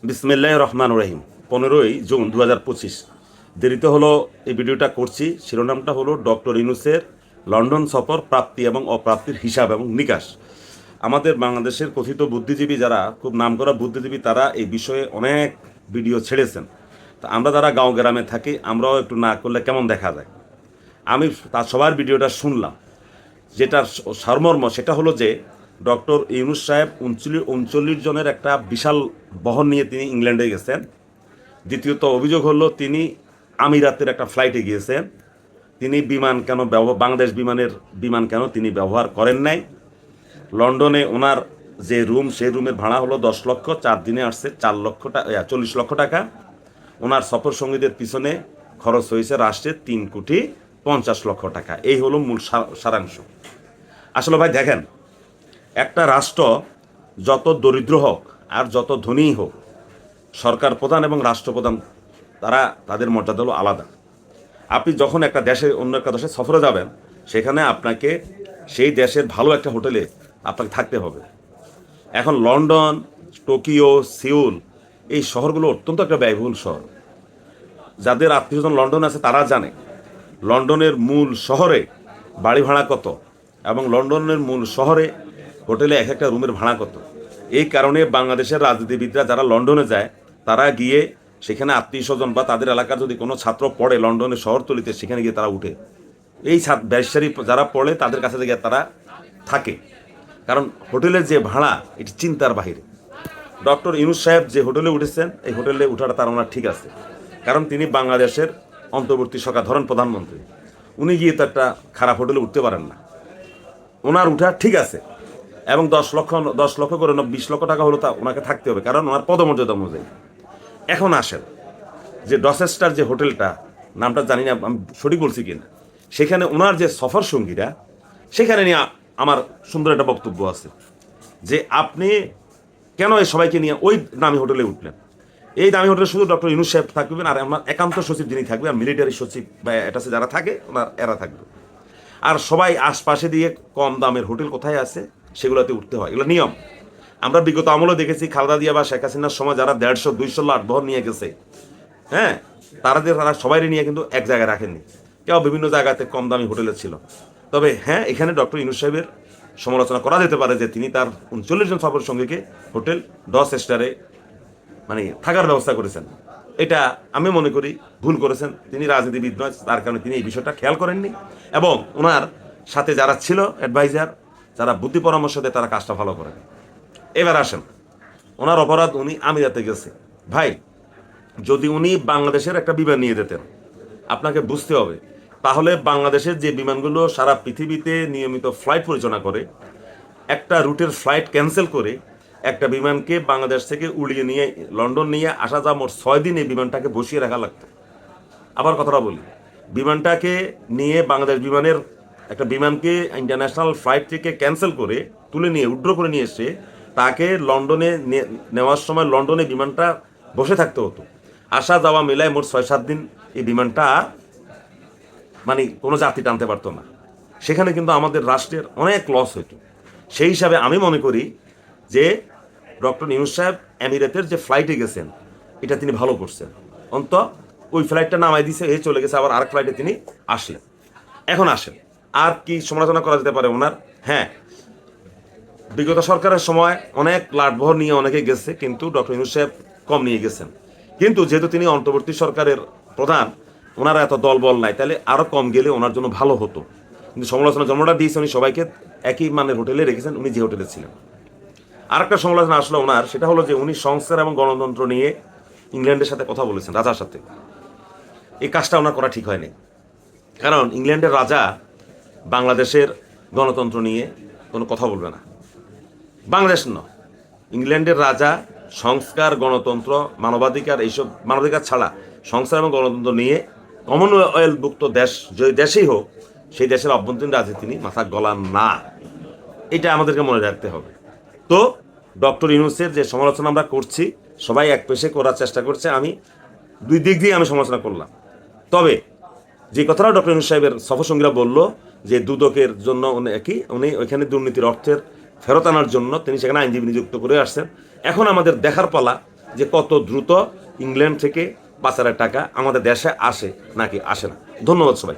বিসমিল্লাহির রহমানির রহিম। 15 জুন 2025। দেরিতে হলো এই ভিডিওটা করছি। শিরোনামটা হলো ডক্টর ইউনূসের লন্ডন সফর, প্রাপ্তি এবং অপ্রাপ্তির হিসাব এবং নিকাশ। আমাদের বাংলাদেশের কথিত বুদ্ধিজীবী, যারা খুব নামকরা বুদ্ধিজীবী, তারা এই বিষয়ে অনেক ভিডিও ছেড়েছেন। তা আমরা যারা গাঁও গ্রামে থাকি, আমরাও একটু না করলে কেমন দেখা যায়। আমি তার সবার ভিডিওটা শুনলাম। যেটার সারমর্ম সেটা হলো যে ডক্টর ইউনূস সাহেব 39 জনের একটা বিশাল বহন নিয়ে তিনি ইংল্যান্ডে গেছেন। দ্বিতীয়ত অভিযোগ হলো তিনি আমিরাতের একটা ফ্লাইটে গিয়েছেন। তিনি বিমান কেন বাংলাদেশ বিমান কেন তিনি ব্যবহার করেন নাই। লন্ডনে ওনার যে রুম, সেই রুমের ভাড়া হলো 10 লক্ষ, 4 দিনে আসছে 40 লক্ষ টাকা। ওনার সফর সঙ্গীদের পিছনে খরচ হয়েছে রাষ্ট্রের 3,50,00,000 টাকা। এই হলো মূল সারাংশ। আসলে ভাই দেখেন, একটা রাষ্ট্র যত দরিদ্র হোক আর যত ধনী হোক, সরকার প্রধান এবং রাষ্ট্রপ্রধান তাদের মর্যাদা হলো আলাদা। আপনি যখন একটা দেশে অন্য একটা দেশে সফরে যাবেন, সেখানে আপনাকে সেই দেশের ভালো একটা হোটেলে আপনাকে থাকতে হবে। এখন লন্ডন, টোকিও, সিউল, এই শহরগুলো অত্যন্ত একটা ব্যয়বহুল শহর। যাদের আত্মীয়স্বজন লন্ডন আছে তারা জানে লন্ডনের মূল শহরে বাড়ি ভাড়া কত, এবং লন্ডনের মূল শহরে হোটেলে এক একটা রুমের ভাড়া কত। এই কারণে বাংলাদেশের রাজনীতিবিদরা যারা লন্ডনে যায়, তারা গিয়ে সেখানে আত্মীয় স্বজন বা তাদের এলাকার যদি কোনো ছাত্র পড়ে লন্ডনের শহরতলিতে, সেখানে গিয়ে তারা উঠে। এই ব্যবসায়ী যারা পড়ে তাদের কাছে গিয়ে তারা থাকে, কারণ হোটেলের যে ভাড়া এটি চিন্তার বাহিরে। ডক্টর ইউনূস সাহেব যে হোটেলে উঠেছেন, এই হোটেলে উঠাটা তার ওনার ঠিক আছে, কারণ তিনি বাংলাদেশের অন্তর্বর্তী সরকার, ধরেন প্রধানমন্ত্রী, উনি গিয়ে তো একটা খারাপ হোটেলে উঠতে পারেন না। ওনার উঠা ঠিক আছে, এবং 10 লক্ষ করে 20 লক্ষ টাকা হলো তা ওনাকে থাকতে হবে, কারণ ওনার পদমর্যাদা অনুযায়ী। এখন আসেন যে ডসেস্টার যে হোটেলটা, নামটা জানি না আমি সঠিক বলছি কিনা, সেখানে ওনার যে সফর সঙ্গীরা, সেখানে নিয়ে আমার সুন্দর একটা বক্তব্য আছে যে আপনি কেন এই সবাইকে নিয়ে ওই দামি হোটেলে উঠলেন। এই দামি হোটেলে শুধু ডক্টর ইউনূস সাহেব থাকবেন, আর আমার একান্ত সচিব যিনি থাকবে, আর মিলিটারি সচিব বা অ্যাটাচে যারা থাকে এরা থাকবে। আর সবাই আশপাশে দিয়ে কম দামের হোটেল কোথায় আছে সেগুলোতে উঠতে হয়, এগুলো নিয়ম। আমরা বিগত আমলে দেখেছি, খালেদা জিয়া বা শেখ হাসিনার সময় যারা 150-200 লাখ বহন নিয়ে গেছে, হ্যাঁ, তারা সবাই নিয়ে কিন্তু এক জায়গায় রাখেননি, কেউ বিভিন্ন জায়গাতে কম দামি হোটেলে ছিল। তবে হ্যাঁ, এখানে ডক্টর ইউনূস সাহেবের সমালোচনা করা যেতে পারে যে তিনি তার 39 জন সফর সঙ্গীকে হোটেল 10 স্টারে মানে থাকার ব্যবস্থা করেছেন। এটা আমি মনে করি ভুল করেছেন। তিনি রাজনীতিবিদ নয়, তার কারণে তিনি এই বিষয়টা খেয়াল করেননি, এবং ওনার সাথে যারা ছিল অ্যাডভাইজার, যারা বুদ্ধি পরামর্শ দেয়, তারা কাজটা ভালো করেন। এবার আসেন, ওনার অপরাধ, উনি আমিরাতে গেছে। ভাই, যদি উনি বাংলাদেশের একটা বিমান নিয়ে যেতেন, আপনাকে বুঝতে হবে, তাহলে বাংলাদেশের যে বিমানগুলো সারা পৃথিবীতে নিয়মিত ফ্লাইট পরিচালনা করে, একটা রুটের ফ্লাইট ক্যান্সেল করে একটা বিমানকে বাংলাদেশ থেকে উড়িয়ে নিয়ে লন্ডন নিয়ে আসা যা মোট 6 দিন এই বিমানটাকে বসিয়ে রাখা লাগতো। আবার কথাটা বলি, বিমানটাকে নিয়ে বাংলাদেশ বিমানের একটা বিমানকে ইন্টারন্যাশনাল ফ্লাইট থেকে ক্যান্সেল করে তুলে নিয়ে উইথড্র করে নিয়ে এসে তাকে লন্ডনে নেওয়ার সময় লন্ডনে বিমানটা বসে থাকতে হতো। আসা যাওয়া মিলায় মোট 6-7 দিন এই বিমানটা মানে কোনো যাত্রী টানতে পারতো না। সেখানে কিন্তু আমাদের রাষ্ট্রের অনেক লস হইতো। সেই হিসাবে আমি মনে করি যে ডক্টর ইউনূস সাহেব এমিরেতের যে ফ্লাইটে গেছেন, এটা তিনি ভালো করছেন। ওই ফ্লাইটটা নামাই দিয়েছে, এই চলে গেছে, আবার আরেক ফ্লাইটে তিনি আসলেন। এখন আসেন, আর কি সমালোচনা করা যেতে পারে ওনার? হ্যাঁ, বিগত সরকারের সময় অনেক লাটবহর নিয়ে অনেকে গেছে, কিন্তু ডক্টর ইউনূস সাহেব কম নিয়ে গেছেন। কিন্তু যেহেতু তিনি অন্তর্বর্তী সরকারের প্রধান, ওনারা এত দলবল নাই, তাহলে আরও কম গেলে ওনার জন্য ভালো হতো। কিন্তু সমালোচনা জন্মটা দিয়েছে, উনি সবাইকে একই মানের হোটেলে রেখেছেন, উনি যে হোটেলে ছিলেন। আর একটা সমালোচনা আসলো ওনার, সেটা হলো যে উনি সংস্কার এবং গণতন্ত্র নিয়ে ইংল্যান্ডের সাথে কথা বলেছেন, রাজার সাথে। এই কাজটা ওনার করা ঠিক হয়নি, কারণ ইংল্যান্ডের রাজা বাংলাদেশের গণতন্ত্র নিয়ে কোনো কথা বলবে না। বাংলাদেশ নয়, ইংল্যান্ডের রাজা সংস্কার, গণতন্ত্র, মানবাধিকার, এইসব মানবাধিকার ছাড়া সংস্কার এবং গণতন্ত্র নিয়ে কমনওয়েলথভুক্ত দেশ যে দেশেই হোক, সেই দেশের অভ্যন্তরীণ রাজনীতি তিনি মাথা গলান না। এটা আমাদেরকে মনে রাখতে হবে। তো ডক্টর ইউনূসের যে সমালোচনা আমরা করছি, সবাই এক পেশে করার চেষ্টা করছে, আমি দুই দিক দিয়ে আমি সমালোচনা করলাম। তবে যে কথাটা ডক্টর ইউনূস সাহেবের সফরসঙ্গীরা বলল যে দুদকের জন্য উনি ওইখানে দুর্নীতির অর্থের ফেরত আনার জন্য তিনি সেখানে আইনজীবী নিযুক্ত করে আসছেন। এখন আমাদের দেখার পালা যে কত দ্রুত ইংল্যান্ড থেকে পাচারের টাকা আমাদের দেশে আসে নাকি আসে না। ধন্যবাদ সবাই।